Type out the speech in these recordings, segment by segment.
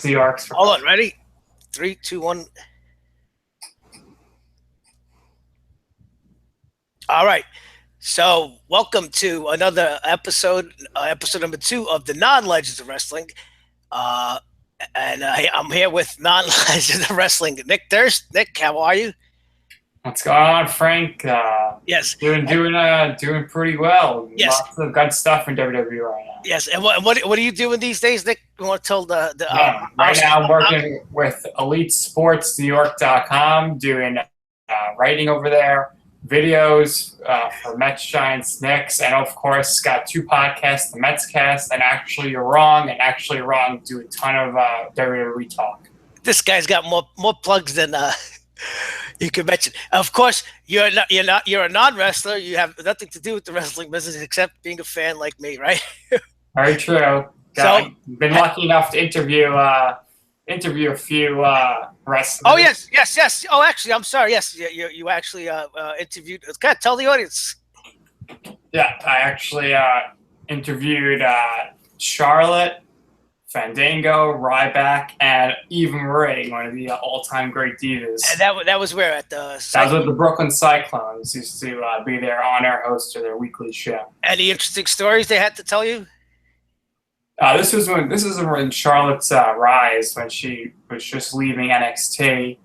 New York's for Hold on, ready? 3, 2, 1. All right. So, welcome to another episode, episode number 2 of the Non-Legends of Wrestling. Uh, I'm here with Non-Legends of Wrestling, Nick Durst. Nick, how are you? What's going on, Frank? Yes. Doing pretty well. Yes. Lots of good stuff in WWE right now. Yes. And what are you doing these days, Nick? You want to tell Right now, I'm working with EliteSportsNewYork.com, doing writing over there, videos for Mets, Giants, Knicks, and of course, got 2 podcasts: the Mets Cast and Actually You're Wrong, and Actually You're Wrong do a ton of WWE talk. This guy's got more plugs than you can mention. Of course, you're a non-wrestler. You have nothing to do with the wrestling business except being a fan like me, right? Very true. Been lucky enough to interview a few wrestlers. Oh yes. Oh, actually, I'm sorry. Yes, you actually interviewed. Kind of tell the audience. Yeah, I actually interviewed Charlotte, Fandango, Ryback, and Eva Marie, one of the all-time great divas. And that was where at the. That was with the Brooklyn Cyclones. Used to be their on-air host of their weekly show. Any interesting stories they had to tell you? This was when Charlotte's rise, when she was just leaving NXT,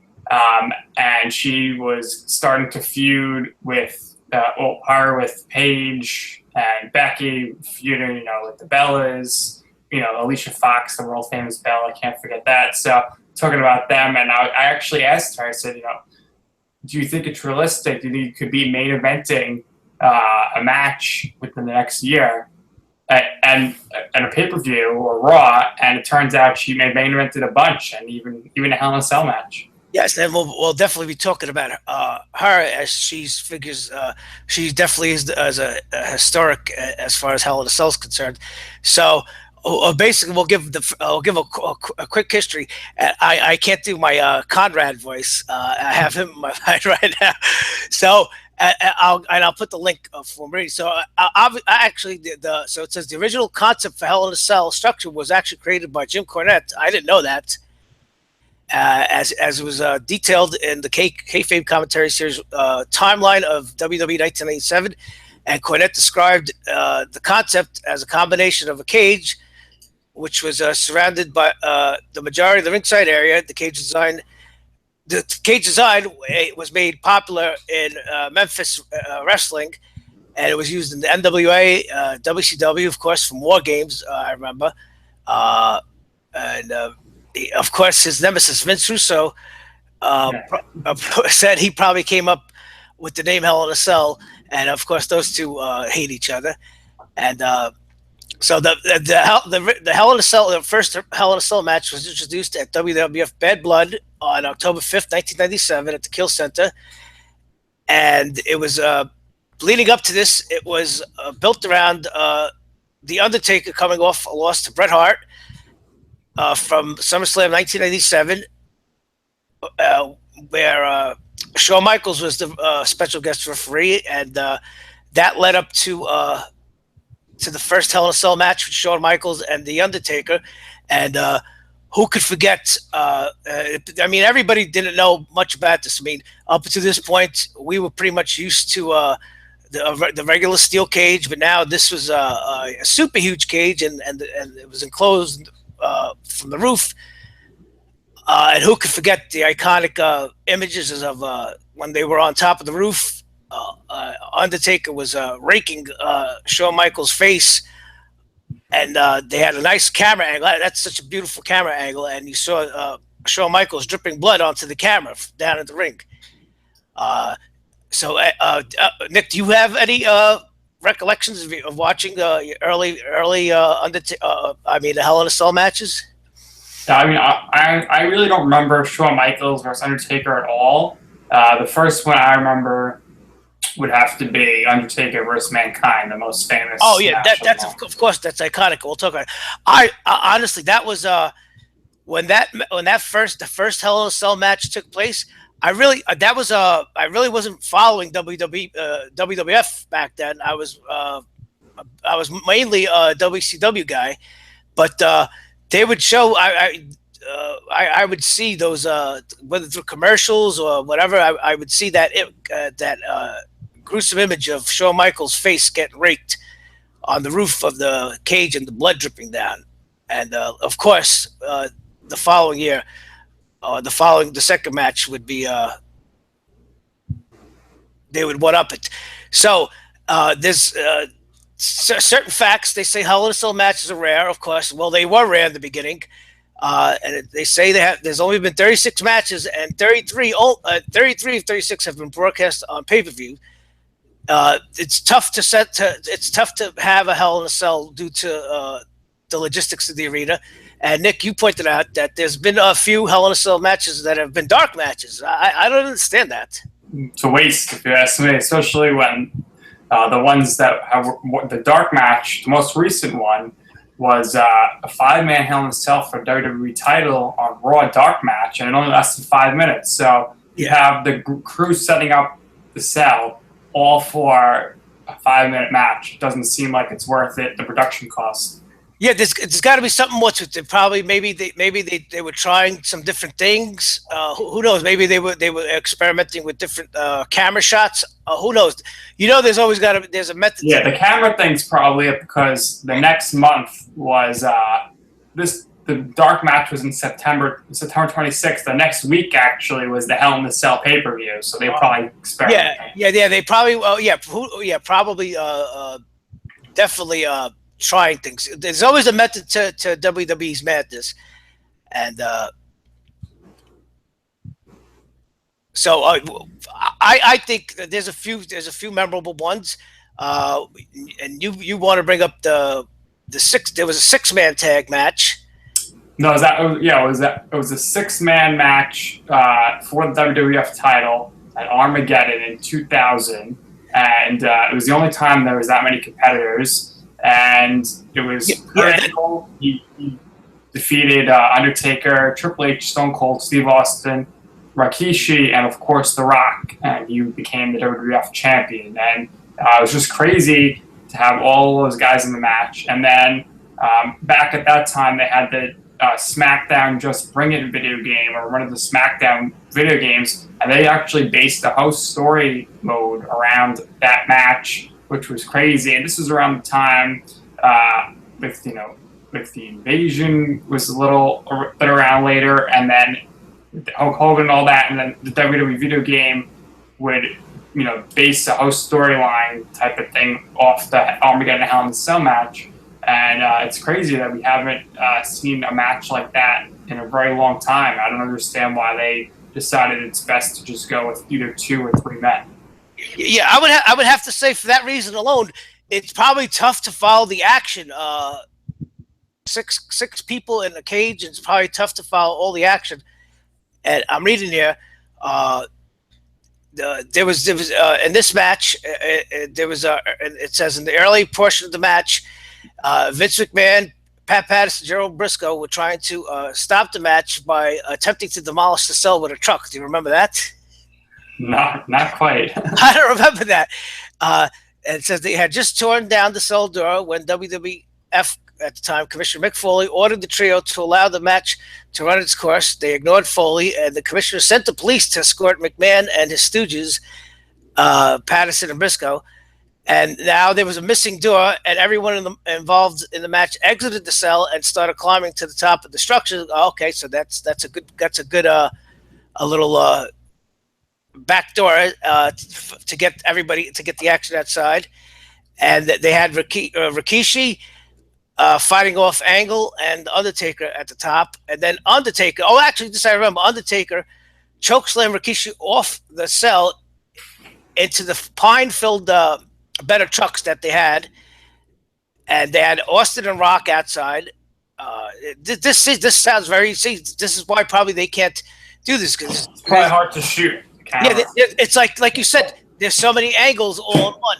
and she was starting to feud with her with Paige and Becky, feuding, with the Bellas, Alicia Fox, the world famous Bella. I can't forget that. So talking about them, and I actually asked her. I said, do you think it's realistic? Do you think you could be main eventing a match within the next year? And a pay-per-view or Raw, and it turns out she main evented a bunch, and even a Hell in a Cell match. Yes, and we'll definitely be talking about her as she figures. She definitely is as a historic as far as Hell in a Cell is concerned. So basically, I'll give a quick history. I can't do my Conrad voice. I have him in my mind right now. So. I'll put the link for me. So I actually so it says the original concept for Hell in a Cell structure was actually created by Jim Cornette. I didn't know that. As it was detailed in the kayfabe commentary series timeline of WWE 1997, and Cornette described the concept as a combination of a cage, which was surrounded by the majority of the ringside area. The cage design was made popular in Memphis wrestling, and it was used in the NWA, WCW, of course, from War Games. I remember, and of course, his nemesis Vince Russo said he probably came up with the name Hell in a Cell, and of course, those two hate each other, and. So the Hell in a Cell, the first Hell in a Cell match was introduced at WWF Bad Blood on October 5th, 1997 at the Kill Center. And it was, leading up to this, it was built around The Undertaker coming off a loss to Bret Hart from SummerSlam 1997, where Shawn Michaels was the special guest referee. And that led up to the first Hell in a Cell match with Shawn Michaels and The Undertaker. And who could forget? Everybody didn't know much about this. I mean, up to this point, we were pretty much used to the regular steel cage, but now this was a super huge cage, and it was enclosed from the roof. And who could forget the iconic images of when they were on top of the roof? Undertaker was raking Shawn Michaels' face, and they had a nice camera angle. That's such a beautiful camera angle, and you saw Shawn Michaels dripping blood onto the camera down at the ring. Nick, do you have any recollections of watching the early the Hell in a Cell matches? I really don't remember Shawn Michaels versus Undertaker at all. The first one I remember would have to be Undertaker versus Mankind, the most famous. Oh yeah, that's of course that's iconic. We'll talk about it. I honestly, that was when the first Hell in a Cell match took place. I really wasn't following WWF back then. I was mainly a WCW guy, but they would show I would see those whether through commercials or whatever. I would see that gruesome image of Shawn Michaels' face getting raked on the roof of the cage and the blood dripping down. And of course, the following year, the second match would be they would one up it. So there's certain facts. They say Hell in a Cell matches are rare, of course. Well, they were rare in the beginning. And they say there's only been 36 matches, and 33 of 36 have been broadcast on pay-per-view. It's tough to have a Hell in a Cell due to the logistics of the arena. And Nick, you pointed out that there's been a few Hell in a Cell matches that have been dark matches. I don't understand that. It's a waste, if you ask me, especially when the ones that have the dark match, the most recent one, was a 5-man Hell in a Cell for WWE title on Raw dark match, and it only lasted 5 minutes. So you have the crew setting up the cell all for a 5-minute match. It doesn't seem like it's worth it, the production cost. Yeah, there's got to be something more to it. Probably maybe they were trying some different things. Who knows? Maybe they were experimenting with different camera shots. Who knows? There's always there's a method. Yeah, the camera thing's probably it because the next month was the dark match was in September 26th. The next week actually was the Hell in a Cell pay-per-view. So they probably experimented. Yeah. They probably probably definitely. Trying things. There's always a method to WWE's madness, and so I think that there's a few memorable ones, and you want to bring up the six. There was a 6-man tag match. No, it was a 6-man match for the WWF title at Armageddon in 2000, and it was the only time there was that many competitors. And it was Angle. He defeated Undertaker, Triple H, Stone Cold, Steve Austin, Rikishi, and of course The Rock. And he became the WWF champion. And it was just crazy to have all those guys in the match. And then back at that time, they had the SmackDown Just Bring It video game, or one of the SmackDown video games, and they actually based the host story mode around that match, which was crazy. And this was around the time with the Invasion was a little bit around later, and then Hulk Hogan and all that, and then the WWE video game would base a host storyline type of thing off the Armageddon Hell in a Cell match. And it's crazy that we haven't seen a match like that in a very long time. I don't understand why they decided it's best to just go with either 2 or 3 men. Yeah, I would have to say for that reason alone, it's probably tough to follow the action. Six people in a cage, and it's probably tough to follow all the action. And I'm reading here. There was in this match. It says in the early portion of the match, Vince McMahon, Pat Patterson, Gerald Briscoe were trying to stop the match by attempting to demolish the cell with a truck. Do you remember that? Not quite. I don't remember that. And it says they had just torn down the cell door when WWF at the time, Commissioner Mick Foley, ordered the trio to allow the match to run its course. They ignored Foley, and the commissioner sent the police to escort McMahon and his stooges, Patterson and Briscoe. And now there was a missing door, and everyone involved in the match exited the cell and started climbing to the top of the structure. Okay, so that's a good a little back door to get everybody to get the action outside. And they had Rikishi fighting off Angle and Undertaker at the top, and then Undertaker. Oh, actually, this I remember. Undertaker chokeslammed Rikishi off the cell into the pine-filled better trucks that they had, and they had Austin and Rock outside. This sounds very. See, this is why probably they can't do this because it's probably hard to shoot. Yeah, it's like you said. There's so many angles all in one.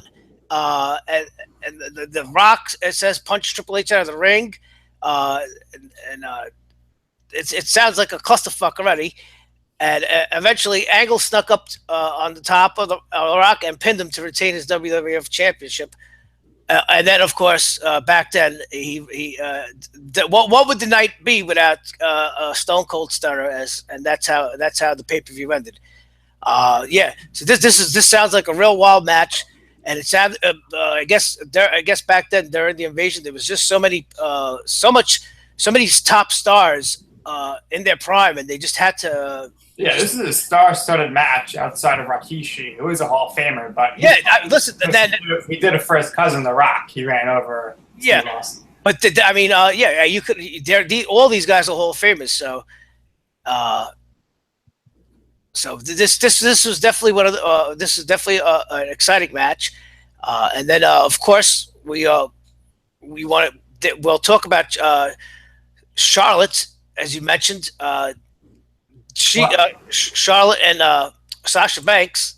And the Rock, it says punch Triple H out of the ring, it sounds like a clusterfuck already. And eventually, Angle snuck up on the top of the Rock and pinned him to retain his WWF Championship. And then, of course, back then, what would the night be without Stone Cold Stunner? And that's how the pay per view ended. Yeah. So this sounds like a real wild match, and it sounds. I guess back then during the invasion, there was just so many top stars in their prime, and they just had to. Yeah, this is a star-studded match outside of Rikishi, who is a Hall of Famer. But listen. Then he did it for his cousin, The Rock. He ran over. Yeah, but I mean, you could. All these guys are Hall of Famers, so. So this was definitely one of the, this is definitely an exciting match, and then of course we'll talk about Charlotte, as you mentioned. Charlotte and Sasha Banks,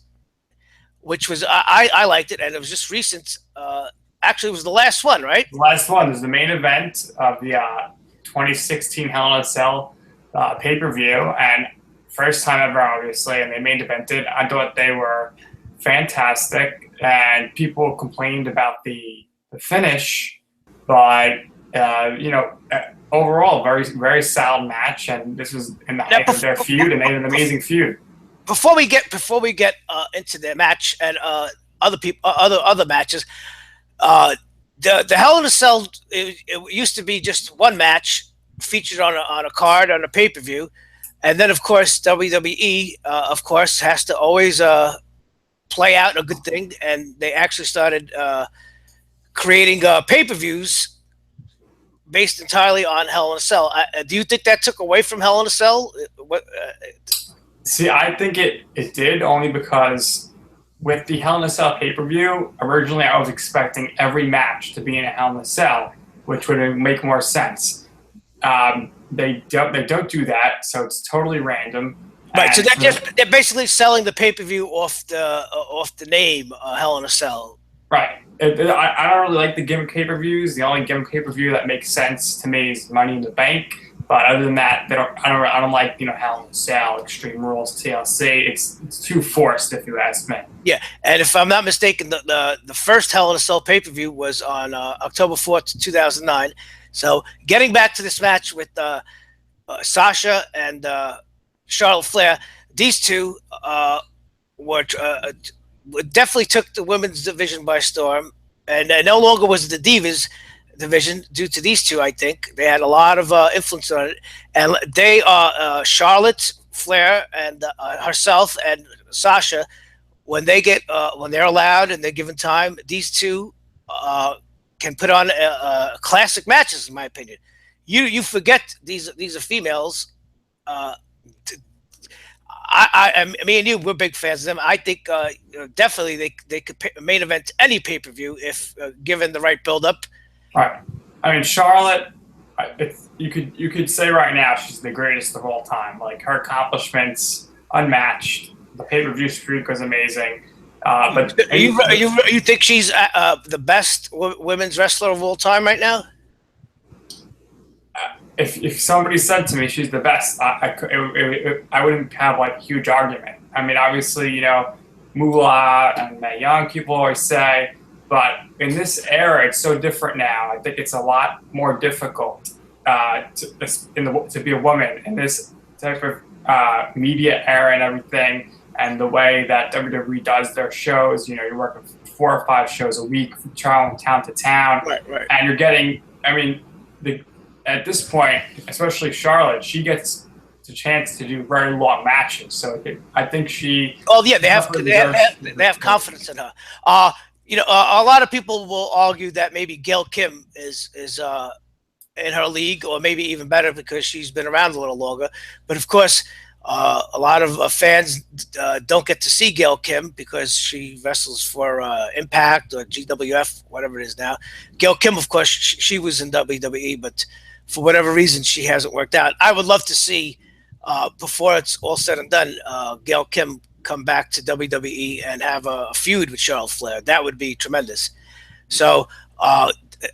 which was I liked it, and it was just recent. Actually, it was the last one, right? The last one is the main event of the 2016 Hell in a Cell pay-per-view, and first time ever, obviously, and they main evented. I thought they were fantastic, and people complained about the finish, but overall, very very solid match, and this was in the height of their feud, and they had an amazing feud. Before we get into their match and other matches, the Hell in a Cell it used to be just one match featured on a card on a pay-per-view, and then of course WWE of course has to always play out a good thing, and they actually started creating pay-per-views based entirely on Hell in a Cell. Do you think that took away from Hell in a Cell? See, I think it did, only because with the Hell in a Cell pay-per-view, originally I was expecting every match to be in a Hell in a Cell, which would make more sense. They don't do that, so it's totally random. Right, so they're basically selling the pay-per-view off the name Hell in a Cell. Right. I don't really like the gimmick pay-per-views. The only gimmick pay-per-view that makes sense to me is Money in the Bank. But other than that, I don't like Hell in a Cell, Extreme Rules, TLC. It's too forced, if you ask me. Yeah, and if I'm not mistaken, the first Hell in a Cell pay-per-view was on October 4th, 2009. So getting back to this match with Sasha and Charlotte Flair, these two were definitely took the women's division by storm, and no longer was it the Divas division due to these two. I think they had a lot of influence on it, and they are Charlotte Flair and herself and Sasha. When they're allowed and they're given time, these two can put on classic matches. In my opinion, you forget these are females. Me and you, we're big fans of them. I think definitely they could main event any pay-per-view if given the right build-up. Right. I mean, Charlotte, you could say right now she's the greatest of all time. Like, her accomplishments unmatched. The pay-per-view streak was amazing. But you think she's the best women's wrestler of all time right now? If somebody said to me she's the best, I wouldn't have like a huge argument. I mean, obviously, Moolah and Mae Young, people always say, but in this era, it's so different now. I think it's a lot more difficult to be a woman in this type of media era and everything, and the way that WWE does their shows. You're working 4 or 5 shows a week, traveling town to town, right. And you're getting. I mean, at this point, especially Charlotte, she gets the chance to do very long matches. So I think she. Oh yeah, they have confidence in her. A lot of people will argue that maybe Gail Kim is in her league, or maybe even better because she's been around a little longer. But of course, a lot of fans don't get to see Gail Kim because she wrestles for Impact or GWF, whatever it is now. Gail Kim, of course, she was in WWE, but for whatever reason, she hasn't worked out. I would love to see, before it's all said and done, Gail Kim come back to WWE and have a feud with Charlotte Flair. That would be tremendous. So,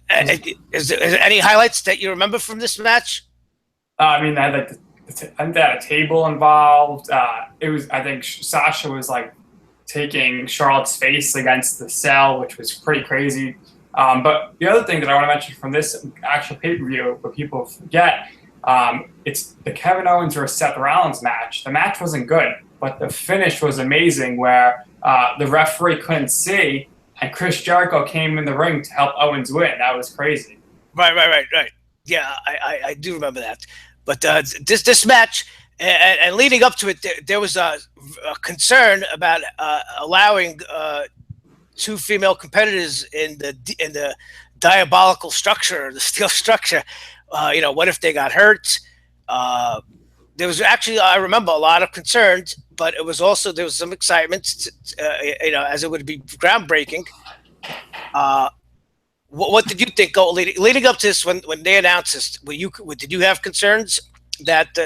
is there any highlights that you remember from this match? I mean, I had a table involved. I think Sasha was like taking Charlotte's face against the cell, which was pretty crazy. But the other thing that I want to mention from this actual pay-per-view, what people forget, it's the Kevin Owens versus Seth Rollins match. The match wasn't good, but the finish was amazing where the referee couldn't see, and Chris Jericho came in the ring to help Owens win. That was crazy. Right. Yeah, I do remember that. But this match, and leading up to it, there was a concern about allowing two female competitors in the diabolical structure, the steel structure. What if they got hurt? There was actually, I remember, a lot of concerns, but it was also, there was some excitement, as it would be groundbreaking. What did you think leading up to this when they announced this? Did you have concerns that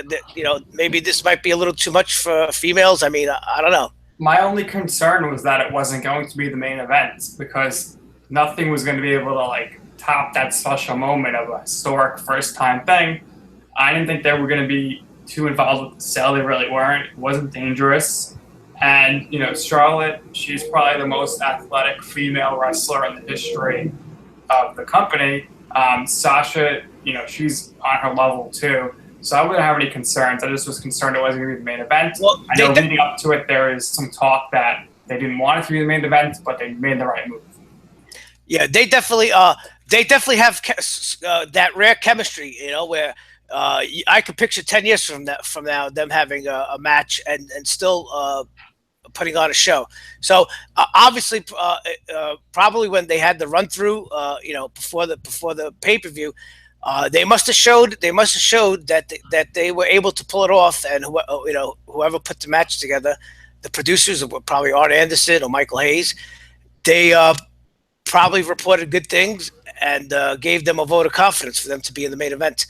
maybe this might be a little too much for females? I mean, I don't know. My only concern was that it wasn't going to be the main event because nothing was going to be able to top that special moment of a historic first time thing. I didn't think they were going to be too involved with the sell. They really weren't. It wasn't dangerous. And, Charlotte, she's probably the most athletic female wrestler in the history of the company. Sasha, she's on her level too. So I wouldn't have any concerns. I just was concerned it wasn't going to be the main event. Well, I know leading up to it, there is some talk that they didn't want it to be the main event, but they made the right move. Yeah, they definitely have that rare chemistry, where I could picture 10 years from now them having a match and still putting on a show. So obviously, probably when they had the run through, before the pay-per-view, they must have showed that they were able to pull it off, and whoever put the match together, the producers, were probably Art Anderson or Michael Hayes, they probably reported good things and gave them a vote of confidence for them to be in the main event.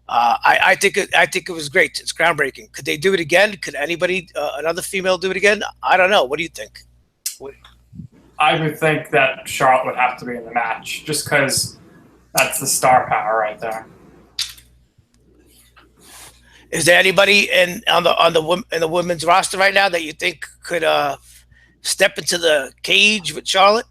I think it was great. It's groundbreaking. Could they do it again? Could anybody, another female, do it again? I don't know. What do you think? I would think that Charlotte would have to be in the match just because that's the star power right there. Is there anybody in the women's roster right now that you think could step into the cage with Charlotte?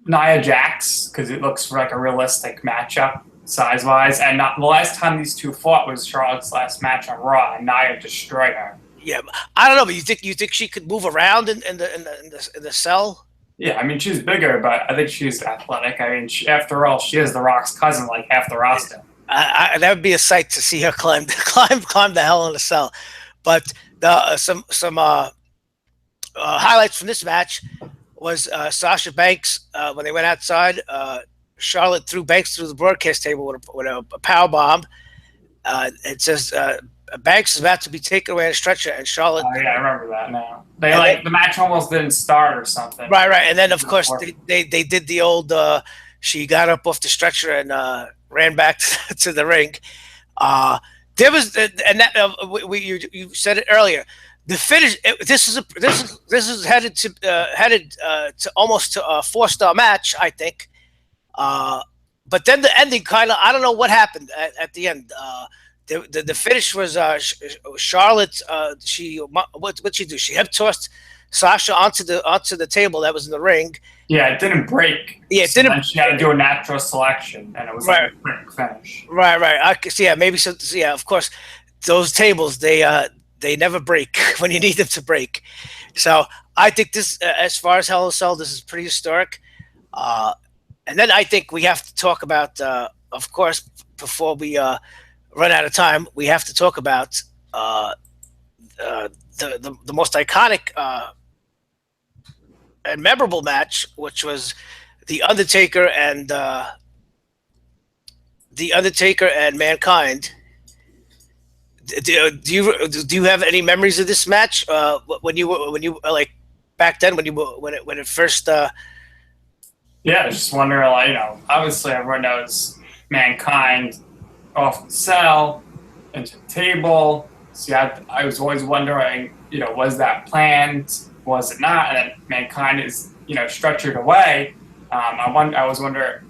Nia Jax, because it looks like a realistic matchup size-wise, and the last time these two fought was Charlotte's last match on Raw, and Nia destroyed her. Yeah, I don't know, but you think she could move around in the cell? Yeah, I mean she's bigger, but I think she's athletic. I mean, after all, she is The Rock's cousin, like half the roster. That would be a sight to see her climb the Hell in a Cell. But some highlights from this match was Sasha Banks when they went outside. Charlotte threw Banks through the broadcast table with a power bomb. It says Banks is about to be taken away on a stretcher, and Charlotte. Oh yeah, I remember that now. The match almost didn't start or something. Right, and then of course they did the old. She got up off the stretcher and ran back to the ring. There was, and that you said it earlier. The finish. This is headed to almost to a 4-star match, I think. But then the ending kind of, I don't know what happened at the end. The finish was Charlotte. What'd she do? She hip tossed Sasha onto the table that was in the ring. Yeah, it didn't break. Yeah, it didn't. She had to do a natural selection, and it was like a quick finish. Right. I see. Yeah, maybe so. Yeah, of course, those tables they never break when you need them to break. So I think this, as far as Hell in a Cell, this is pretty historic. And then I think we have to talk about, of course, before we run out of time, we have to talk about the most iconic and memorable match, which was The Undertaker and Mankind. Do you have any memories of this match when you like back then when it first? Yeah, I was just wondering, obviously everyone knows Mankind off the cell into the table. See, I was always wondering, was that planned? Was it not? And then Mankind is, stretchered away. I was wondering,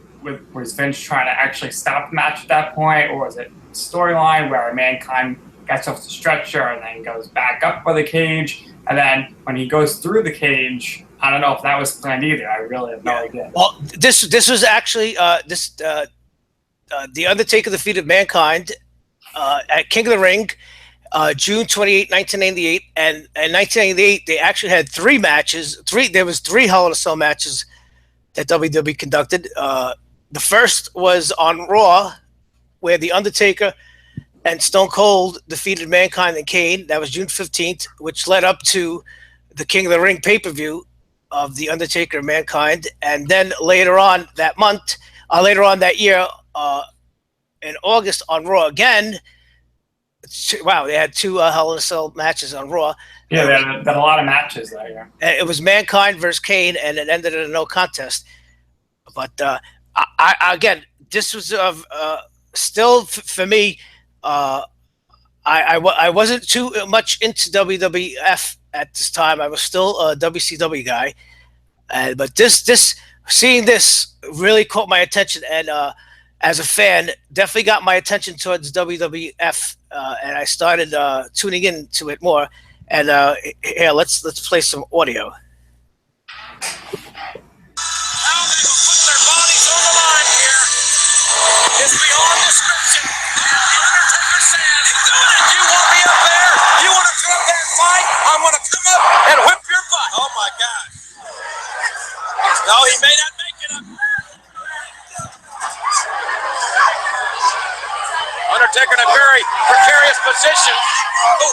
was Vince trying to actually stop the match at that point, or was it storyline where Mankind gets off the stretcher and then goes back up by the cage, and then when he goes through the cage, I don't know if that was planned either. I really have no idea. Well, this was actually the Undertaker defeated Mankind at King of the Ring, June 28, 1998, and in 1998 they actually had three matches. There was three Hell in a Cell matches that WWE conducted. The first was on Raw, where the Undertaker and Stone Cold defeated Mankind and Kane. That was June 15th, which led up to the King of the Ring pay-per-view of the Undertaker and Mankind. And then later on that month, later on that year, in August on Raw again. Wow, they had two Hell in a Cell matches on Raw. Yeah, they had a lot of matches that year. It was Mankind versus Kane, and it ended in a no contest. But again, this was still for me. I wasn't too much into WWF at this time. I was still a WCW guy, but seeing this really caught my attention, and as a fan, definitely got my attention towards WWF, and I started tuning into it more. And here, let's play some audio. How they will put their bodies on the line here is beyond description. The Undertaker says, "You want me up there? You want to come up there and fight? I'm going to come up and whip your butt." Oh my God! No, he may not make it up. Undertaker in a very precarious position. Ooh.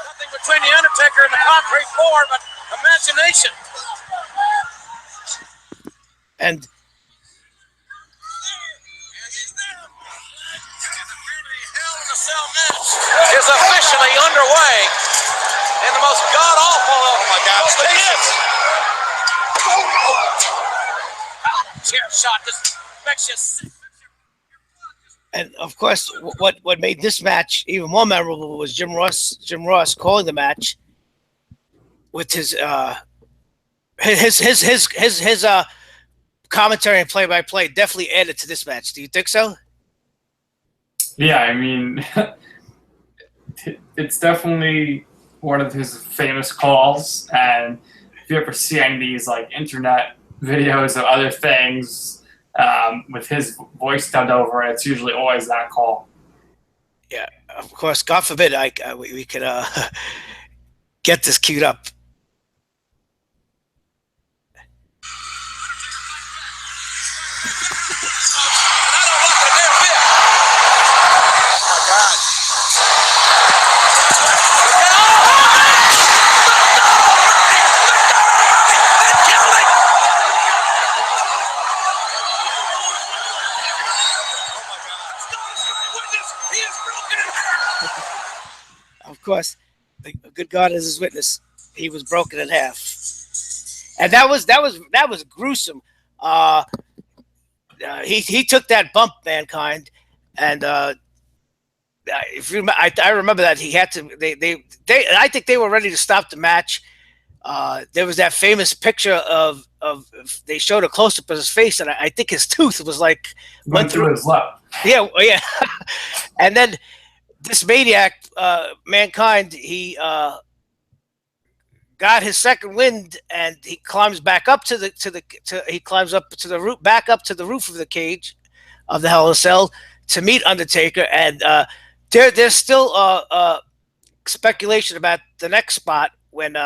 Nothing between the Undertaker and the concrete floor but imagination. And Hell in a Cell match is officially underway in the most god-awful, oh my God, chair shot just makes you sick. And of course, what made this match even more memorable was Jim Ross calling the match with his commentary and play-by-play. Definitely added to this match. Do you think so? Yeah, I mean, it's definitely one of his famous calls. And if you ever see any of these like internet videos of other things with his voice dubbed over it, it's usually always that call. Yeah, of course. God forbid we could get this queued up. Of course, the good God is his witness. He was broken in half, and that was gruesome. He took that bump, Mankind, and if you remember, I remember that he had to. I think they were ready to stop the match. There was that famous picture of they showed a close up of his face, and I think his tooth was like Went through his lip. Yeah, yeah, and then this maniac, Mankind, he got his second wind, and he climbs back up he climbs up to the roof, back up to the roof of the cage of the Hell in a Cell to meet Undertaker, and there's still speculation about the next spot when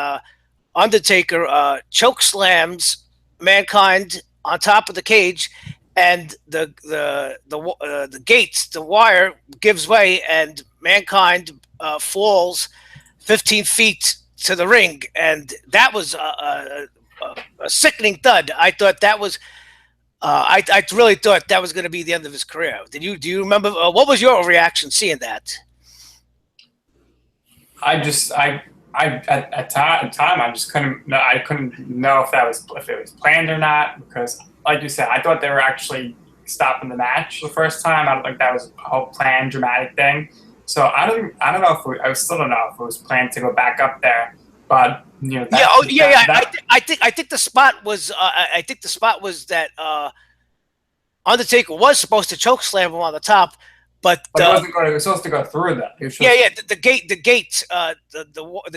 Undertaker choke slams Mankind on top of the cage, and the gates, the wire gives way, and Mankind falls 15 feet to the ring, and that was a sickening thud. I thought that was, I really thought that was going to be the end of his career. Do you remember? What was your reaction seeing that? At time I just couldn't know if it was planned or not, because like you said, I thought they were actually stopping the match the first time. I don't think that was a whole planned dramatic thing. So I don't know if I still don't know if it was planned to go back up there, but you know. I think the spot was that Undertaker was supposed to choke slam him on the top, But Like, it was supposed to go through that. the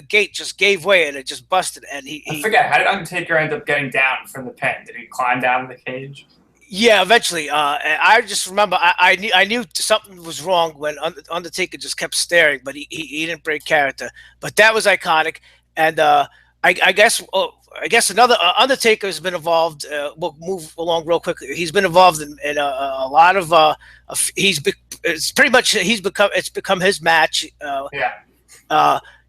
gate just gave way and it just busted. And I forget, how did Undertaker end up getting down from the pin? Did he climb down the cage? Yeah, eventually. And I just remember I knew something was wrong when Undertaker just kept staring, but he didn't break character. But that was iconic. And I guess another Undertaker has been involved. We'll move along real quickly. He's been involved in a lot of. It's become his match.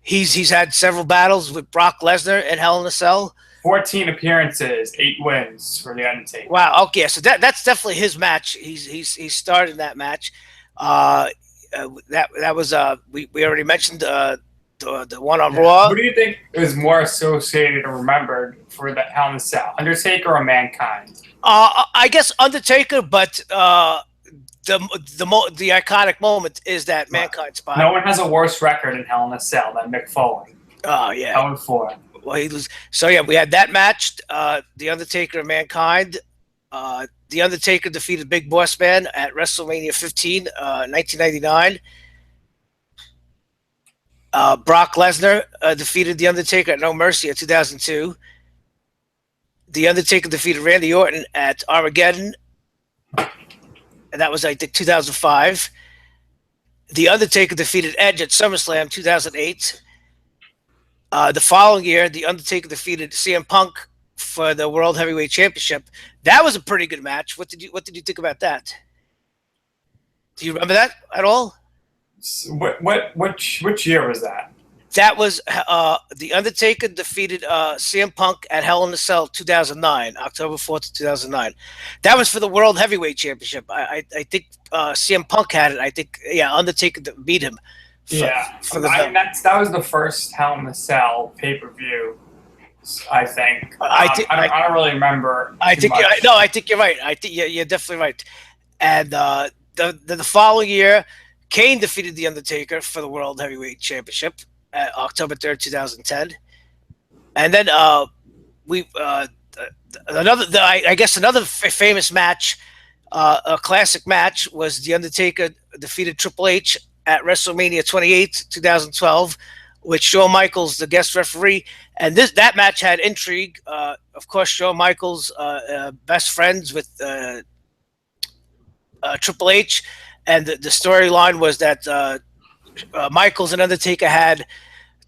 He's had several battles with Brock Lesnar at Hell in a Cell. 14 appearances, 8 wins for the Undertaker. Wow. Okay, so that's definitely his match. He's started in that match. That was we already mentioned the one on Raw. Who do you think is more associated or remembered for the Hell in a Cell, Undertaker or Mankind? I guess Undertaker, but the iconic moment is that Mankind spot. No one has a worse record in Hell in a Cell than Mick Foley. Oh yeah. 0-4. Well, we had that match. The Undertaker and Mankind. The Undertaker defeated Big Boss Man at WrestleMania 15, 1999. Brock Lesnar defeated The Undertaker at No Mercy at 2002. The Undertaker defeated Randy Orton at Armageddon, and that was, I think, 2005. The Undertaker defeated Edge at SummerSlam 2008. The following year, The Undertaker defeated CM Punk for the World Heavyweight Championship. That was a pretty good match. What did you think about that? Do you remember that at all? Which year was that? That was The Undertaker defeated CM Punk at Hell in a Cell 2009, October 4th, 2009. That was for the World Heavyweight Championship. I think CM Punk had it. I think, Undertaker beat him. That was the first Hell in a Cell pay-per-view, I think. I don't really remember. I think you're right. I think you're definitely right. And the following year, Kane defeated The Undertaker for the World Heavyweight Championship at October 3rd, 2010. And then another famous match, a classic match, was The Undertaker defeated Triple H at WrestleMania 28, 2012, with Shawn Michaels, the guest referee. And that match had intrigue. Of course, Shawn Michaels, best friends with Triple H. And the storyline was that Michaels and Undertaker had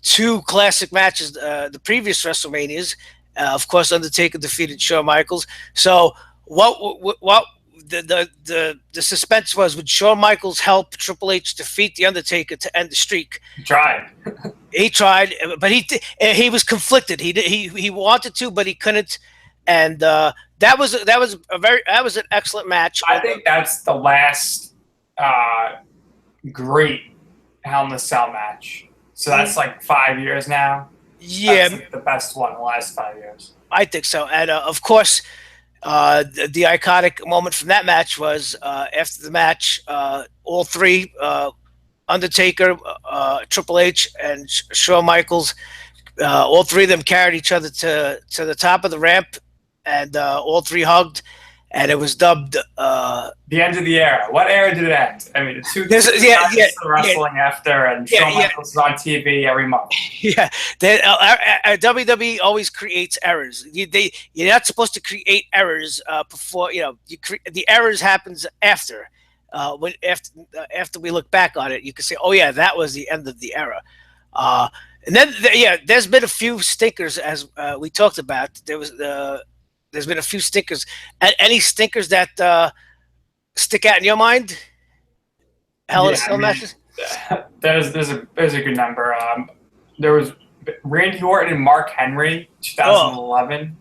2 classic matches the previous WrestleManias. Of course, Undertaker defeated Shawn Michaels. So what the suspense was, would Shawn Michaels help Triple H defeat The Undertaker to end the streak? He tried. He tried, but he was conflicted. He wanted to, but he couldn't. And that was an excellent match. I think that's the last great Hell in a Cell match. So that's like 5 years now. Yeah, that's like the best one in the last 5 years. I think so. And of course, the iconic moment from that match was after the match, all 3, Undertaker, Triple H, and Shawn Michaels, all 3 of them carried each other to the top of the ramp, and all 3 hugged, and it was dubbed the end of the era. What era did it end? I mean, the two wrestling after, and Shawn Michaels is on TV every month. Yeah, WWE always creates errors. You're not supposed to create errors before. The errors happens after. After we look back on it, you can say, "Oh yeah, that was the end of the era." And then there's been a few stinkers, as we talked about. There's been a few stinkers. Any stinkers that stick out in your mind? Hell in a Cell matches? There's a good number. There was Randy Orton and Mark Henry, 2011.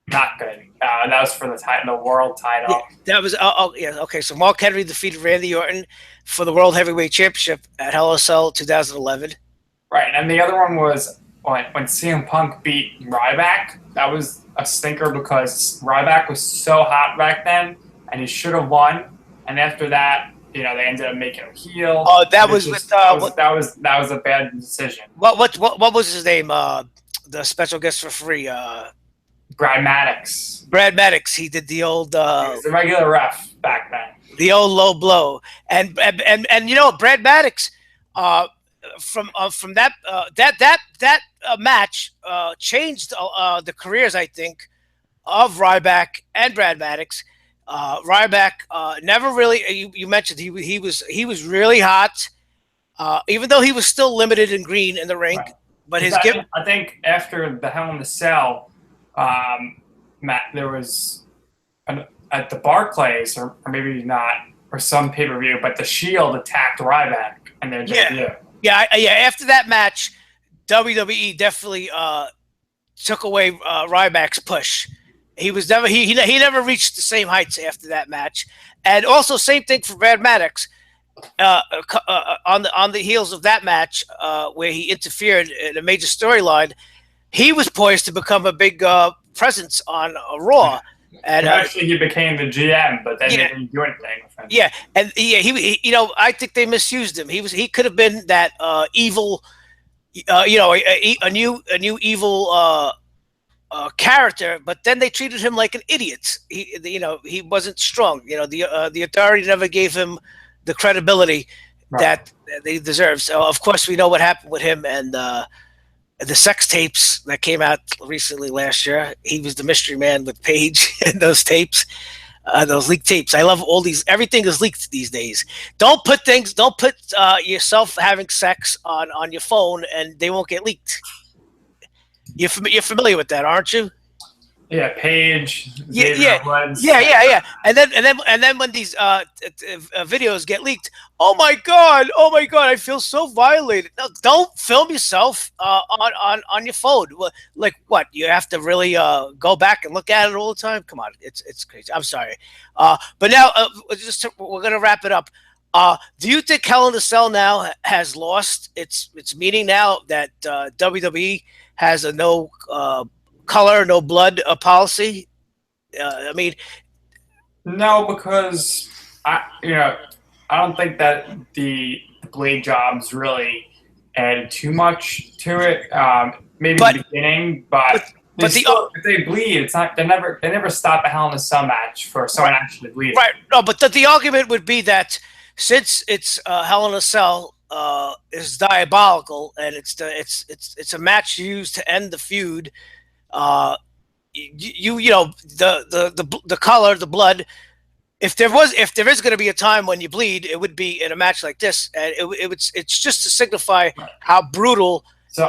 Not good. That was for the world title. Yeah, that was okay. So Mark Henry defeated Randy Orton for the World Heavyweight Championship at Hell in a Cell 2011. Right, and the other one was when CM Punk beat Ryback. That was a stinker because Ryback was so hot back then, and he should have won. And after that, they ended up making him heel. Oh, that was that was a bad decision. What was his name? The special guest referee. Brad Maddox. Brad Maddox. He did the old. He was the regular ref back then. The old low blow, and you know Brad Maddox, from that match changed the careers, I think, of Ryback and Brad Maddox. Ryback never really. You mentioned he was really hot, even though he was still limited in green in the ring. Right. But his I think after the Hell in the Cell, Matt, there was at the Barclays, or maybe not, or some pay-per-view, but the Shield attacked Ryback and their debut. Yeah. After that match, WWE definitely took away Ryback's push. He was never he never reached the same heights after that match, and also same thing for Brad Maddox. On the heels of that match, where he interfered in a major storyline, he was poised to become a big presence on Raw. And actually, he became the GM, but then they didn't do anything with him. Yeah, and he you know, I think they misused him. He could have been that evil, you know, a new evil character, but then they treated him like an idiot. He wasn't strong. You know, the authority never gave him the credibility that they deserve. So of course we know what happened with him and the sex tapes that came out recently last year. He was the mystery man with Paige and those tapes, those leaked tapes. I love all these. Everything is leaked these days. Don't put yourself having sex on your phone, and they won't get leaked. You're familiar with that, aren't you? Yeah, Paige. Yeah. And then when these videos get leaked, oh my god, I feel so violated. No, don't film yourself on your phone. Like what? You have to really go back and look at it all the time. Come on, it's crazy. I'm sorry, but now we're gonna wrap it up. Do you think Hell in a Cell now has lost its meaning now that WWE has a no color, no blood policy? I mean, no, because I don't think that the blade jobs really added too much to it. Maybe in the beginning, but if they bleed, it's not. They never stop a Hell in a Cell match for someone actually bleeding. Right. No, but the argument would be that since it's Hell in a Cell is diabolical, and it's a match used to end the feud. You know the color, the blood. If there is going to be a time when you bleed, it would be in a match like this, and it's just to signify how brutal. So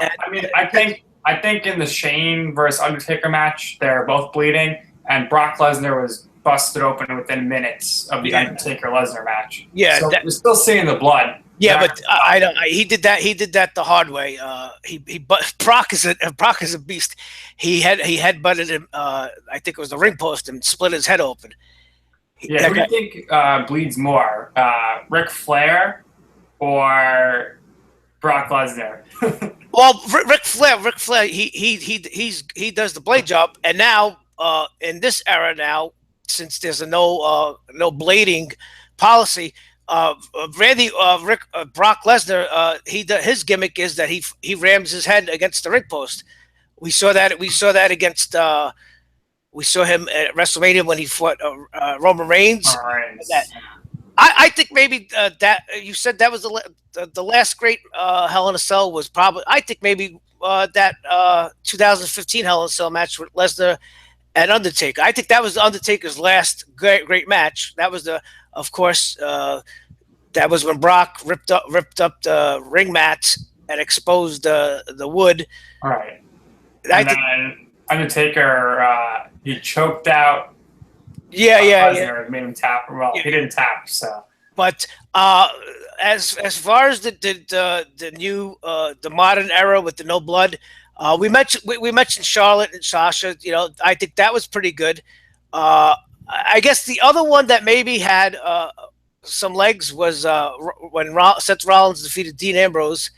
I think in the Shane versus Undertaker match, they're both bleeding, and Brock Lesnar was busted open within minutes of the Undertaker Lesnar match. Yeah, so we're still seeing the blood. Yeah, but I don't. He did that the hard way. But Brock is a beast. He headbutted him. I think it was the ring post and split his head open. Yeah, who do you think bleeds more, Ric Flair or Brock Lesnar? Well, Ric Flair, he does the blade job, and now in this era now, since there's a no blading policy. Brock Lesnar, his gimmick is that he rams his head against the ring post. We saw that against we saw him at WrestleMania when he fought Roman Reigns. I think maybe that you said that was the last great Hell in a Cell was probably. I think maybe that 2015 Hell in a Cell match with Lesnar and Undertaker. I think that was Undertaker's last great match. That was of course. That was when Brock ripped up the ring mat and exposed the wood. All right. Then Undertaker, he choked out. Yeah. Made him tap. Well, he didn't tap. So. But as far as the new the modern era with the no blood, we mentioned Charlotte and Sasha. You know, I think that was pretty good. I guess the other one that maybe had some legs was when Seth Rollins defeated Dean Ambrose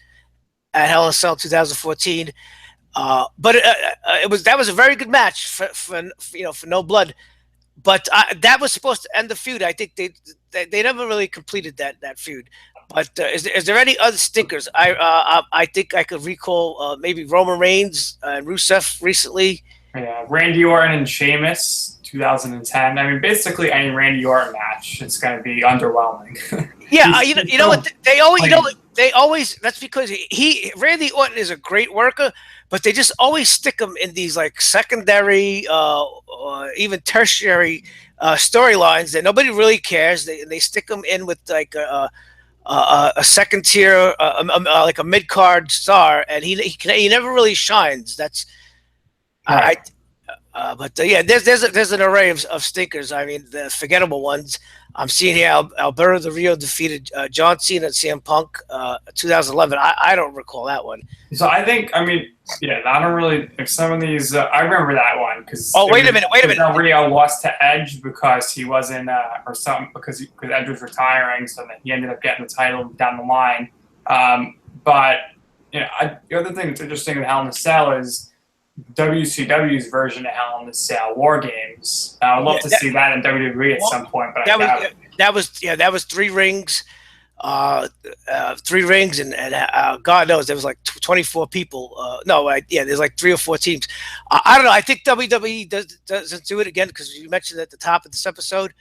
at Hell in a Cell 2014. But that was a very good match for no blood. But that was supposed to end the feud. I think they never really completed that feud. But is there any other stinkers? I think I could recall maybe Roman Reigns and Rusev recently. Yeah, Randy Orton and Sheamus, 2010. I mean, basically any Randy Orton match, it's going to be underwhelming. Yeah, you know what they always that's because Randy Orton is a great worker, but they just always stick him in these like secondary or even tertiary storylines that nobody really cares. They stick him in with like a second tier like a mid card star, and he never really shines. That's Right. yeah, there's an array of stinkers. I mean, the forgettable ones. I'm seeing here Alberto Del Rio defeated John Cena and CM Punk 2011. I don't recall that one. So I think, I mean, yeah, I don't really, if some of these, I remember that one because. Oh, wait a minute. Del Rio lost to Edge because he wasn't, or something, because Edge was retiring, so that he ended up getting the title down the line. But, you know, the other thing that's interesting with Hell in a Cell is WCW's version of Hell in a Cell, War Games. I would love to see that in WWE at some point, but that was 3 rings. 3 rings and God knows there was like 24 people. There's like 3 or 4 teams. I don't know. I think WWE doesn't do it again because you mentioned at the top of this episode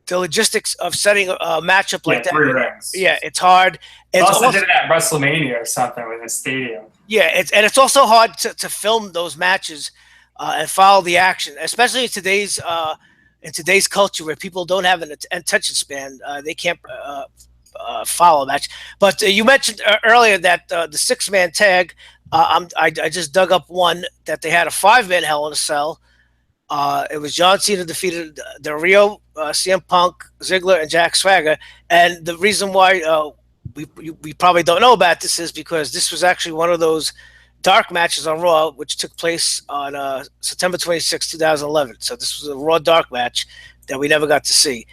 the logistics of setting a matchup like that. 3 rings. Yeah, it's hard. It's also did it at WrestleMania or something with a stadium. Yeah, it's also hard to film those matches and follow the action, especially in today's culture where people don't have an attention span. They can't follow a match. But you mentioned earlier that the 6-man tag. I just dug up one that they had a 5-man Hell in a Cell. It was John Cena defeated Del Rio, CM Punk, Ziggler, and Jack Swagger. And the reason why we probably don't know about this is because this was actually one of those dark matches on Raw, which took place on September 26, 2011. So this was a Raw dark match that we never got to see.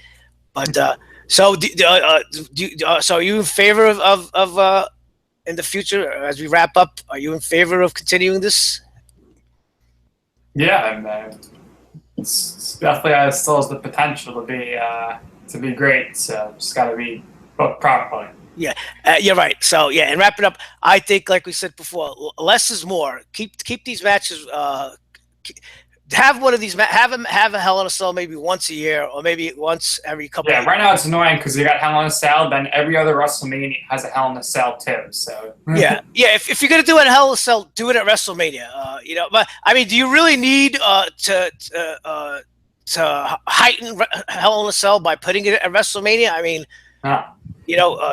But so are you in favor of in the future as we wrap up? Are you in favor of continuing this? Yeah, and it's definitely still has the potential to be great. So just got to be booked properly. Yeah, you're right. So yeah, and wrap it up. I think, like we said before, less is more. Keep these matches. Have one of these. Have a Hell in a Cell maybe once a year, or maybe once every couple. Yeah, right now it's annoying because you got Hell in a Cell, then every other WrestleMania has a Hell in a Cell too. So yeah. If you're gonna do it at Hell in a Cell, do it at WrestleMania. But I mean, do you really need to heighten Hell in a Cell by putting it at WrestleMania? I mean,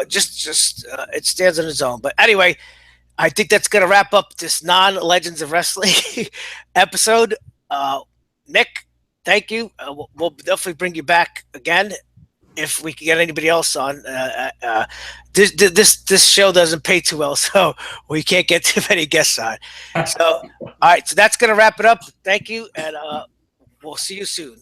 just it stands on its own. But anyway, I think that's gonna wrap up this non-Legends of Wrestling episode. Nick, thank you. We'll definitely bring you back again if we can get anybody else on. This show doesn't pay too well, so we can't get too many guests on. So, all right, so that's gonna wrap it up. Thank you, and we'll see you soon.